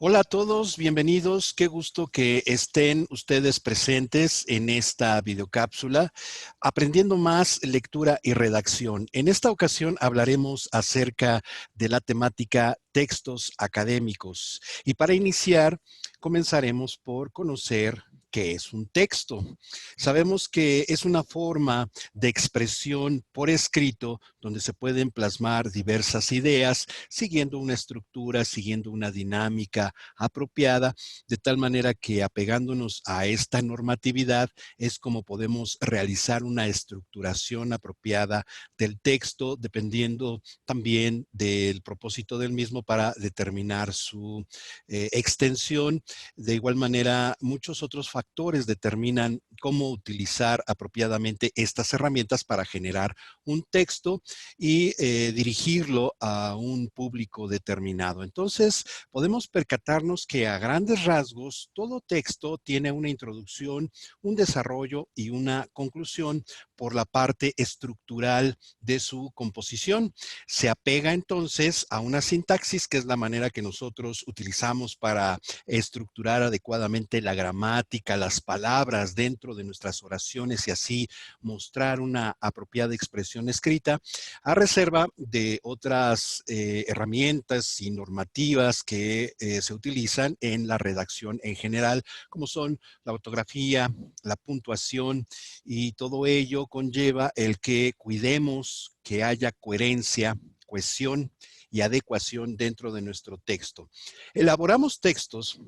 Hola a todos, bienvenidos. Qué gusto que estén ustedes presentes en esta videocápsula, aprendiendo más lectura y redacción. En esta ocasión hablaremos acerca de la temática textos académicos. Y para iniciar, comenzaremos por conocer qué es un texto. Sabemos que es una forma de expresión por escrito donde se pueden plasmar diversas ideas, siguiendo una estructura, siguiendo una dinámica apropiada, de tal manera que apegándonos a esta normatividad es como podemos realizar una estructuración apropiada del texto, dependiendo también del propósito del mismo para determinar su extensión. De igual manera, muchos otros factores determinan cómo utilizar apropiadamente estas herramientas para generar un texto y dirigirlo a un público determinado. Entonces, podemos percatarnos que a grandes rasgos todo texto tiene una introducción, un desarrollo y una conclusión por la parte estructural de su composición. Se apega entonces a una sintaxis, que es la manera que nosotros utilizamos para estructurar adecuadamente la gramática, las palabras dentro de nuestras oraciones y así mostrar una apropiada expresión escrita, a reserva de otras herramientas y normativas que se utilizan en la redacción en general, como son la ortografía, la puntuación, y todo ello conlleva el que cuidemos que haya coherencia, cohesión y adecuación dentro de nuestro texto. Elaboramos textos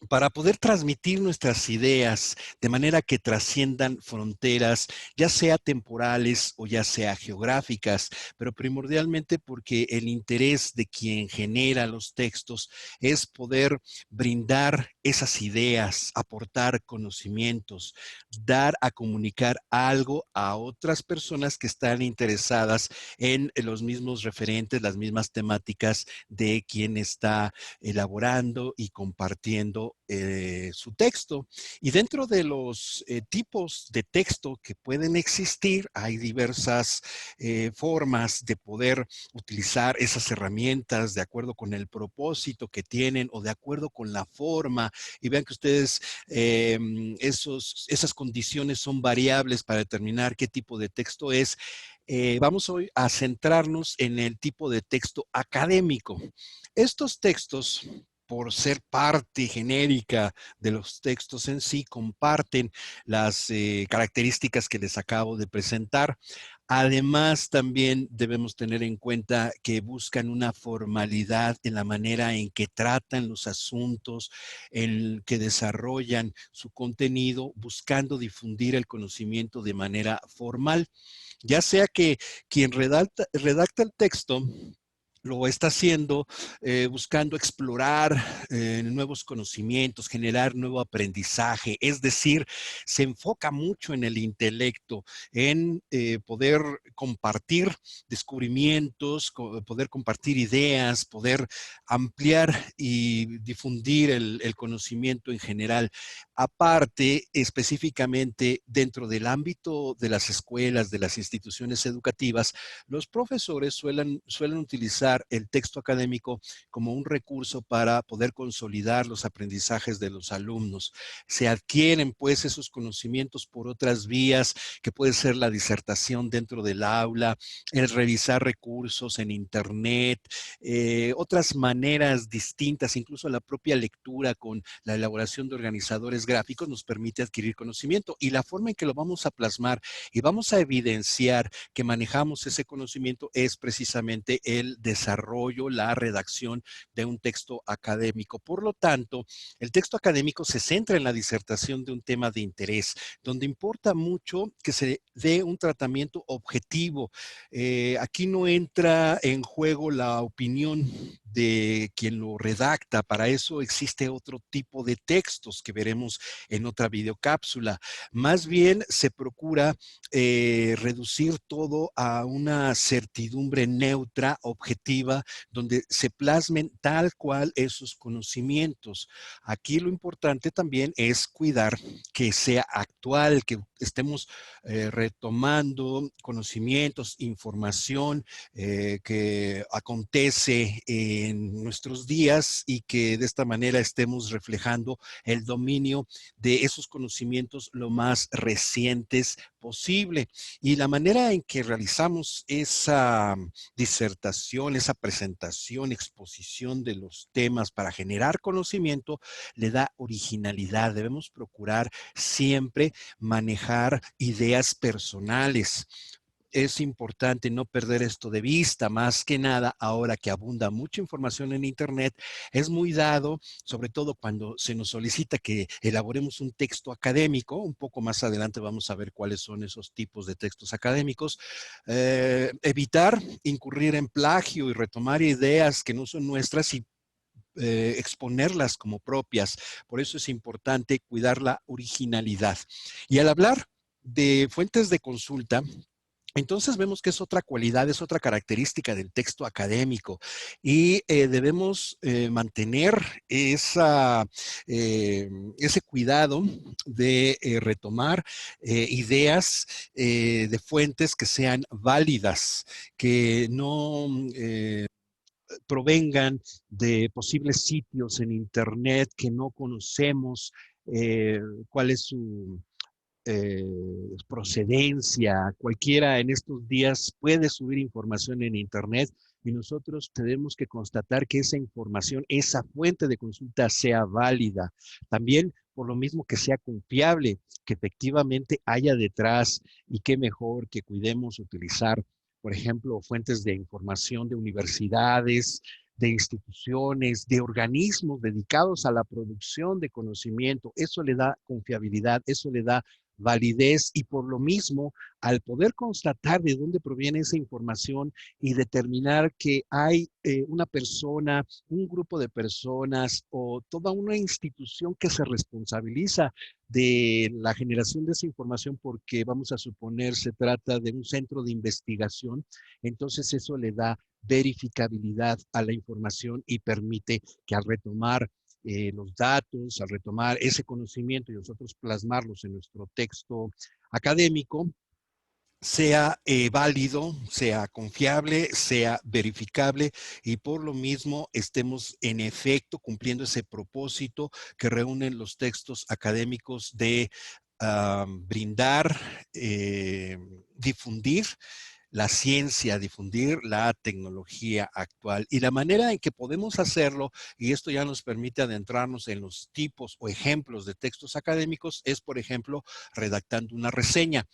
para poder transmitir nuestras ideas de manera que trasciendan fronteras, ya sea temporales o ya sea geográficas, pero primordialmente porque el interés de quien genera los textos es poder brindar esas ideas, aportar conocimientos, dar a comunicar algo a otras personas que están interesadas en los mismos referentes, las mismas temáticas de quien está elaborando y compartiendo su texto. Y dentro de los tipos de texto que pueden existir, hay diversas formas de poder utilizar esas herramientas de acuerdo con el propósito que tienen o de acuerdo con la forma. Y vean que ustedes, esas condiciones son variables para determinar qué tipo de texto es. Vamos hoy a centrarnos en el tipo de texto académico. Estos textos, por ser parte genérica de los textos en sí, comparten las características que les acabo de presentar. Además, también debemos tener en cuenta que buscan una formalidad en la manera en que tratan los asuntos, en que desarrollan su contenido, buscando difundir el conocimiento de manera formal. Ya sea que quien redacta el texto lo está haciendo buscando explorar nuevos conocimientos, generar nuevo aprendizaje, es decir, se enfoca mucho en el intelecto, en poder compartir descubrimientos, poder compartir ideas, poder ampliar y difundir el conocimiento en general. Aparte, específicamente dentro del ámbito de las escuelas, de las instituciones educativas, los profesores suelen utilizar el texto académico como un recurso para poder consolidar los aprendizajes de los alumnos. Se adquieren pues esos conocimientos por otras vías, que puede ser la disertación dentro del aula, el revisar recursos en internet, otras maneras distintas, incluso la propia lectura con la elaboración de organizadores gráficos nos permite adquirir conocimiento, y la forma en que lo vamos a plasmar y vamos a evidenciar que manejamos ese conocimiento es precisamente el desarrollo, la redacción de un texto académico. Por lo tanto, el texto académico se centra en la disertación de un tema de interés, donde importa mucho que se dé un tratamiento objetivo. Aquí no entra en juego la opinión de quien lo redacta. Para eso existe otro tipo de textos que veremos en otra videocápsula. Más bien se procura reducir todo a una certidumbre neutra, objetiva, donde se plasmen tal cual esos conocimientos. Aquí lo importante también es cuidar que sea actual, que estemos retomando conocimientos, información que acontece en nuestros días y que de esta manera estemos reflejando el dominio de esos conocimientos lo más recientes posible. Y la manera en que realizamos esa disertación, esa presentación, exposición de los temas para generar conocimiento, le da originalidad. Debemos procurar siempre manejar ideas personales. Es importante no perder esto de vista, más que nada ahora que abunda mucha información en Internet, es muy dado, sobre todo cuando se nos solicita que elaboremos un texto académico. Un poco más adelante vamos a ver cuáles son esos tipos de textos académicos. Evitar incurrir en plagio y retomar ideas que no son nuestras y exponerlas como propias. Por eso es importante cuidar la originalidad. Y al hablar de fuentes de consulta, entonces vemos que es otra cualidad, es otra característica del texto académico y debemos mantener ese cuidado de retomar ideas de fuentes que sean válidas, que no provengan de posibles sitios en Internet que no conocemos eh, cuál es su eh, procedencia. Cualquiera en estos días puede subir información en Internet y nosotros tenemos que constatar que esa información, esa fuente de consulta sea válida. También por lo mismo que sea confiable, que efectivamente haya detrás y qué mejor que cuidemos utilizar, por ejemplo, fuentes de información de universidades, de instituciones, de organismos dedicados a la producción de conocimiento. Eso le da confiabilidad, eso le da validez y por lo mismo, al poder constatar de dónde proviene esa información y determinar que hay una persona, un grupo de personas o toda una institución que se responsabiliza de la generación de esa información porque vamos a suponer se trata de un centro de investigación, entonces eso le da verificabilidad a la información y permite que al retomar los datos, al retomar ese conocimiento y nosotros plasmarlos en nuestro texto académico, sea válido, sea confiable, sea verificable y por lo mismo estemos en efecto cumpliendo ese propósito que reúnen los textos académicos de brindar, difundir la ciencia, difundir la tecnología actual. Y la manera en que podemos hacerlo, y esto ya nos permite adentrarnos en los tipos o ejemplos de textos académicos, es, por ejemplo, redactando una reseña.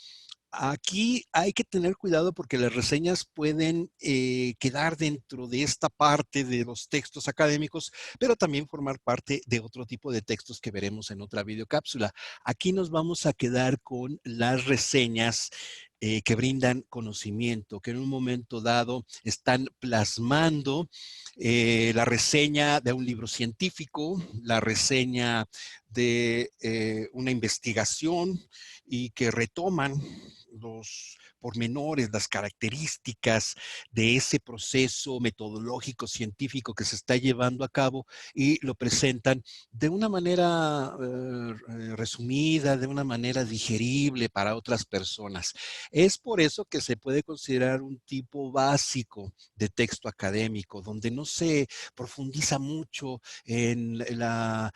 Aquí hay que tener cuidado porque las reseñas pueden quedar dentro de esta parte de los textos académicos, pero también formar parte de otro tipo de textos que veremos en otra videocápsula. Aquí nos vamos a quedar con las reseñas que brindan conocimiento, que en un momento dado están plasmando la reseña de un libro científico, la reseña de una investigación y que retoman los pormenores, las características de ese proceso metodológico científico que se está llevando a cabo y lo presentan de una manera resumida, de una manera digerible para otras personas. Es por eso que se puede considerar un tipo básico de texto académico, donde no se profundiza mucho en la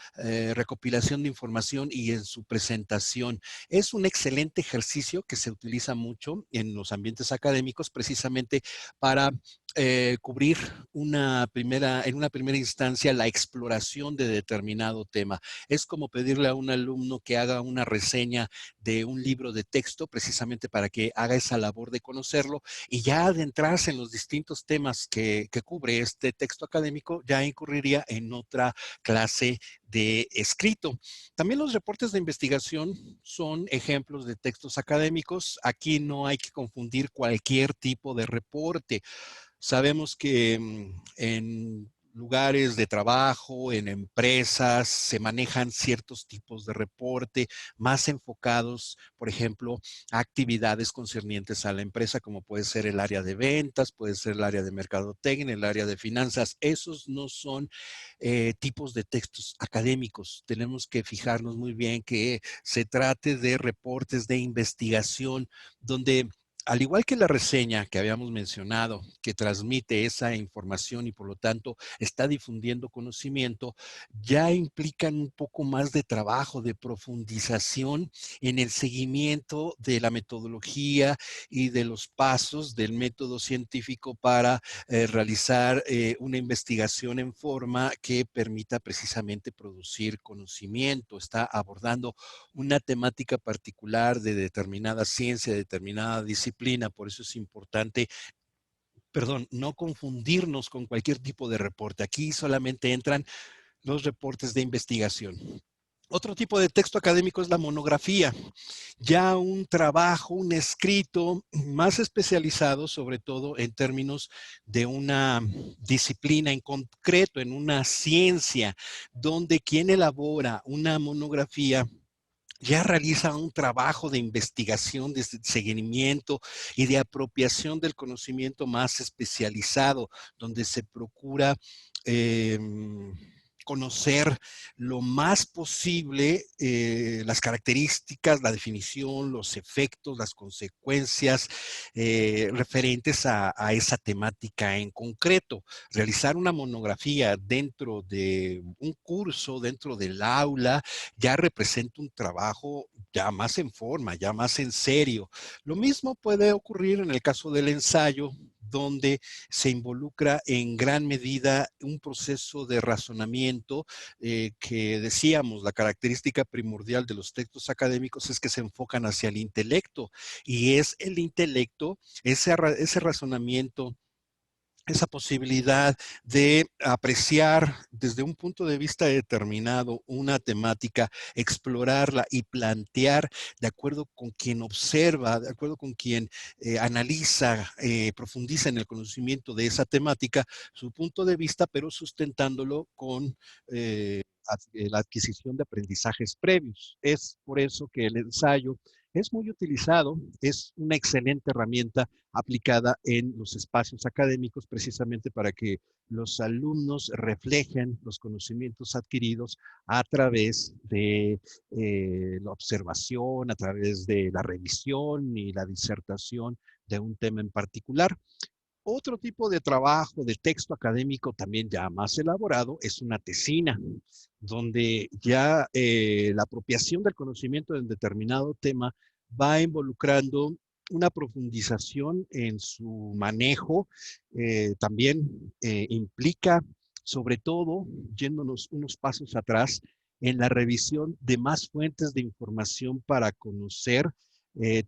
recopilación de información y en su presentación. Es un excelente ejercicio que se utiliza mucho en los ambientes académicos precisamente para cubrir en una primera instancia la exploración de determinado tema. Es como pedirle a un alumno que haga una reseña de un libro de texto precisamente para que haga esa labor de conocerlo y ya adentrarse en los distintos temas que cubre este texto académico, ya incurriría en otra clase de escrito. También los reportes de investigación son ejemplos de textos académicos. Aquí no hay que confundir cualquier tipo de reporte. Sabemos que en lugares de trabajo, en empresas, se manejan ciertos tipos de reporte más enfocados, por ejemplo, a actividades concernientes a la empresa, como puede ser el área de ventas, puede ser el área de mercadotecnia, el área de finanzas. Esos no son tipos de textos académicos. Tenemos que fijarnos muy bien que se trate de reportes de investigación donde, al igual que la reseña que habíamos mencionado, que transmite esa información y por lo tanto está difundiendo conocimiento, ya implican un poco más de trabajo, de profundización en el seguimiento de la metodología y de los pasos del método científico para realizar una investigación en forma que permita precisamente producir conocimiento. Está abordando una temática particular de determinada ciencia, de determinada disciplina. Por eso es importante, perdón, no confundirnos con cualquier tipo de reporte. Aquí solamente entran los reportes de investigación. Otro tipo de texto académico es la monografía, ya un trabajo, un escrito más especializado, sobre todo en términos de una disciplina en concreto, en una ciencia, donde quien elabora una monografía ya realiza un trabajo de investigación, de seguimiento y de apropiación del conocimiento más especializado, donde se procura eh, conocer lo más posible las características, la definición, los efectos, las consecuencias referentes a esa temática en concreto. Realizar una monografía dentro de un curso, dentro del aula, ya representa un trabajo ya más en forma, ya más en serio. Lo mismo puede ocurrir en el caso del ensayo, donde se involucra en gran medida un proceso de razonamiento que decíamos, la característica primordial de los textos académicos es que se enfocan hacia el intelecto y es el intelecto, ese razonamiento, esa posibilidad de apreciar desde un punto de vista determinado una temática, explorarla y plantear de acuerdo con quien observa, de acuerdo con quien analiza, profundiza en el conocimiento de esa temática, su punto de vista, pero sustentándolo con la adquisición de aprendizajes previos. Es por eso que el ensayo es muy utilizado, es una excelente herramienta aplicada en los espacios académicos precisamente para que los alumnos reflejen los conocimientos adquiridos a través de la observación, a través de la revisión y la disertación de un tema en particular. Otro tipo de trabajo, de texto académico también ya más elaborado, es una tesina, donde ya la apropiación del conocimiento en determinado tema va involucrando una profundización en su manejo, también implica, sobre todo, yéndonos unos pasos atrás, en la revisión de más fuentes de información para conocer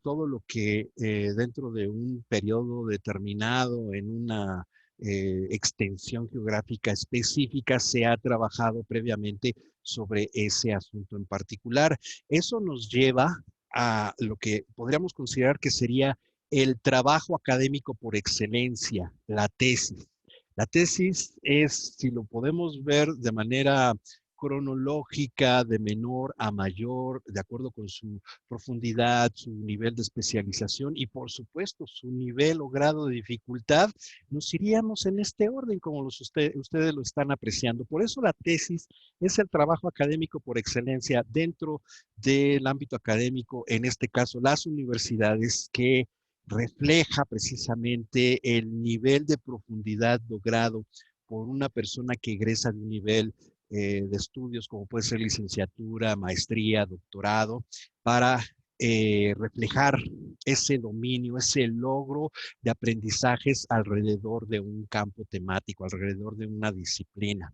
todo lo que dentro de un periodo determinado, en una extensión geográfica específica, se ha trabajado previamente sobre ese asunto en particular. Eso nos lleva a lo que podríamos considerar que sería el trabajo académico por excelencia, la tesis. La tesis es, si lo podemos ver de manera cronológica, de menor a mayor, de acuerdo con su profundidad, su nivel de especialización y por supuesto su nivel o grado de dificultad, nos iríamos en este orden como ustedes lo están apreciando. Por eso la tesis es el trabajo académico por excelencia dentro del ámbito académico, en este caso las universidades, que refleja precisamente el nivel de profundidad logrado por una persona que egresa de un nivel de estudios como puede ser licenciatura, maestría, doctorado, para reflejar ese dominio, ese logro de aprendizajes alrededor de un campo temático, alrededor de una disciplina.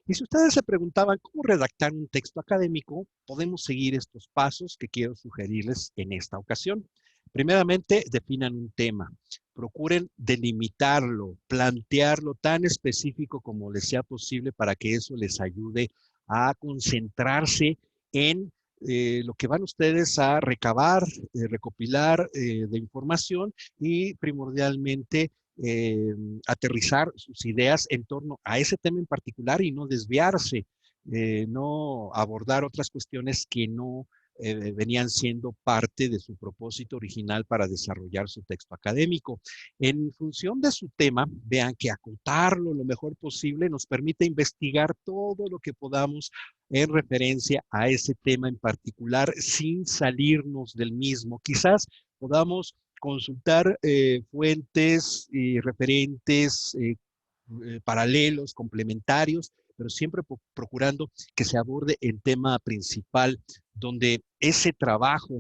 Y si ustedes se preguntaban cómo redactar un texto académico, podemos seguir estos pasos que quiero sugerirles en esta ocasión. Primeramente, definan un tema. Procuren delimitarlo, plantearlo tan específico como les sea posible para que eso les ayude a concentrarse en lo que van ustedes a recabar, recopilar de información y primordialmente aterrizar sus ideas en torno a ese tema en particular y no desviarse, no abordar otras cuestiones que no venían siendo parte de su propósito original para desarrollar su texto académico. En función de su tema, vean que acotarlo lo mejor posible nos permite investigar todo lo que podamos en referencia a ese tema en particular sin salirnos del mismo. Quizás podamos consultar fuentes y referentes paralelos, complementarios, pero siempre procurando que se aborde el tema principal, donde ese trabajo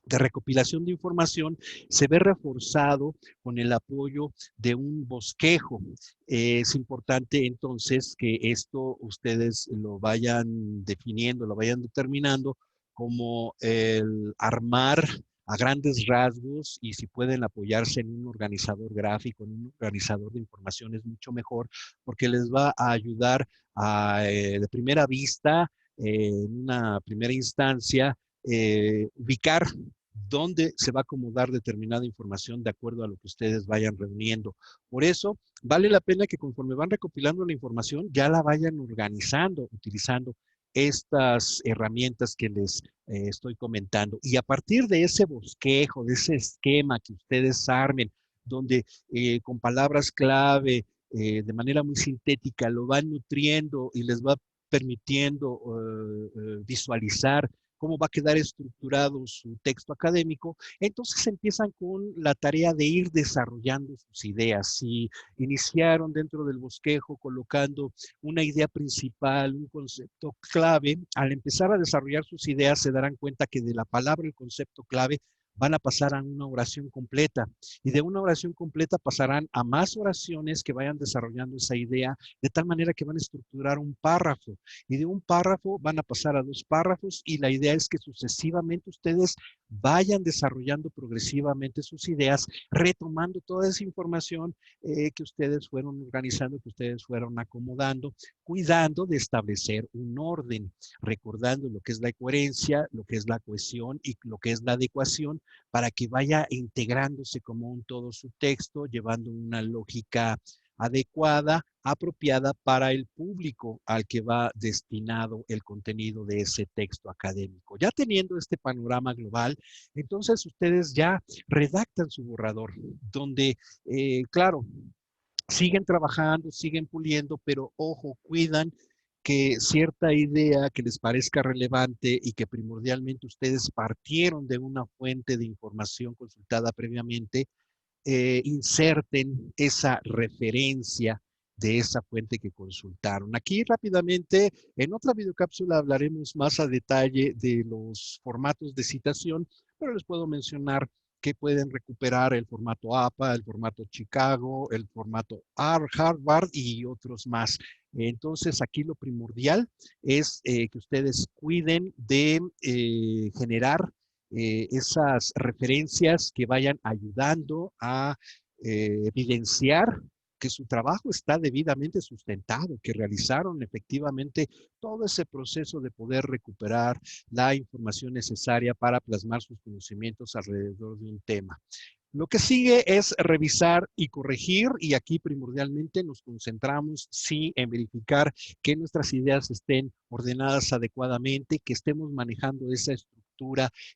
de recopilación de información se ve reforzado con el apoyo de un bosquejo. Es importante entonces que esto ustedes lo vayan definiendo, lo vayan determinando como el armar a grandes rasgos, y si pueden apoyarse en un organizador gráfico, en un organizador de información, es mucho mejor, porque les va a ayudar de primera vista, en una primera instancia, ubicar dónde se va a acomodar determinada información de acuerdo a lo que ustedes vayan reuniendo. Por eso, vale la pena que conforme van recopilando la información, ya la vayan organizando, utilizando estas herramientas que les estoy comentando. Y a partir de ese bosquejo, de ese esquema que ustedes armen, donde con palabras clave, de manera muy sintética, lo van nutriendo y les va permitiendo visualizar cómo va a quedar estructurado su texto académico, entonces empiezan con la tarea de ir desarrollando sus ideas. Si iniciaron dentro del bosquejo colocando una idea principal, un concepto clave, al empezar a desarrollar sus ideas se darán cuenta que de la palabra el concepto clave van a pasar a una oración completa, y de una oración completa pasarán a más oraciones que vayan desarrollando esa idea, de tal manera que van a estructurar un párrafo, y de un párrafo van a pasar a 2 párrafos, y la idea es que sucesivamente ustedes vayan desarrollando progresivamente sus ideas, retomando toda esa información que ustedes fueron organizando, que ustedes fueron acomodando, cuidando de establecer un orden, recordando lo que es la coherencia, lo que es la cohesión y lo que es la adecuación, para que vaya integrándose como un todo su texto, llevando una lógica adecuada, apropiada para el público al que va destinado el contenido de ese texto académico. Ya teniendo este panorama global, entonces ustedes ya redactan su borrador, donde, claro, siguen trabajando, siguen puliendo, pero ojo, cuidan que cierta idea que les parezca relevante y que primordialmente ustedes partieron de una fuente de información consultada previamente, inserten esa referencia de esa fuente que consultaron. Aquí rápidamente, en otra videocápsula hablaremos más a detalle de los formatos de citación, pero les puedo mencionar que pueden recuperar el formato APA, el formato Chicago, el formato Harvard y otros más. Entonces, aquí lo primordial es que ustedes cuiden de generar esas referencias que vayan ayudando a evidenciar que su trabajo está debidamente sustentado, que realizaron efectivamente todo ese proceso de poder recuperar la información necesaria para plasmar sus conocimientos alrededor de un tema. Lo que sigue es revisar y corregir, y aquí primordialmente nos concentramos sí en verificar que nuestras ideas estén ordenadas adecuadamente, que estemos manejando esa estructura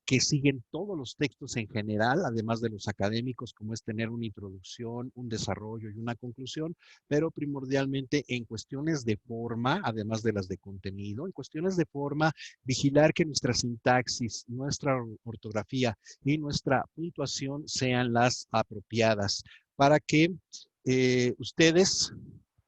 que siguen todos los textos en general, además de los académicos, como es tener una introducción, un desarrollo y una conclusión, pero primordialmente en cuestiones de forma, además de las de contenido, en cuestiones de forma, vigilar que nuestra sintaxis, nuestra ortografía y nuestra puntuación sean las apropiadas para que ustedes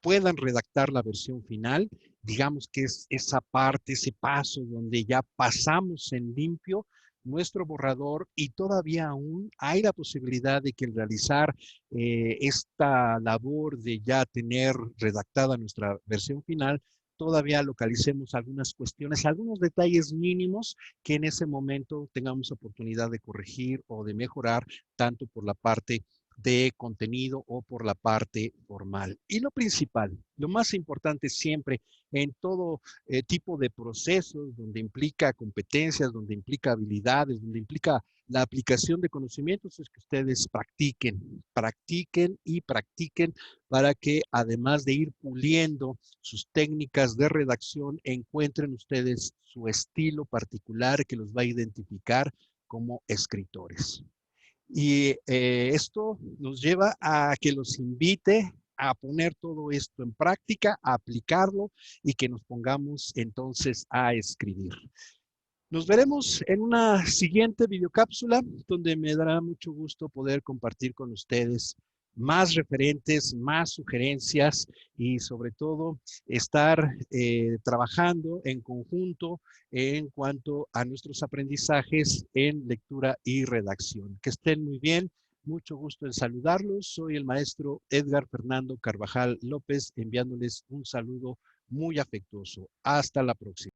puedan redactar la versión final. Digamos que es esa parte, ese paso donde ya pasamos en limpio nuestro borrador, y todavía aún hay la posibilidad de que al realizar esta labor de ya tener redactada nuestra versión final, todavía localicemos algunas cuestiones, algunos detalles mínimos que en ese momento tengamos oportunidad de corregir o de mejorar, tanto por la parte de contenido o por la parte formal. Y lo principal, lo más importante siempre en todo tipo de procesos donde implica competencias, donde implica habilidades, donde implica La aplicación de conocimientos es que ustedes practiquen y practiquen para que además de ir puliendo sus técnicas de redacción, encuentren ustedes su estilo particular que los va a identificar como escritores. Y esto nos lleva a que los invite a poner todo esto en práctica, a aplicarlo y que nos pongamos entonces a escribir. Nos veremos en una siguiente videocápsula donde me dará mucho gusto poder compartir con ustedes más referentes, más sugerencias y sobre todo estar trabajando en conjunto en cuanto a nuestros aprendizajes en lectura y redacción. Que estén muy bien. Mucho gusto en saludarlos. Soy el maestro Edgar Fernando Carvajal López, enviándoles un saludo muy afectuoso. Hasta la próxima.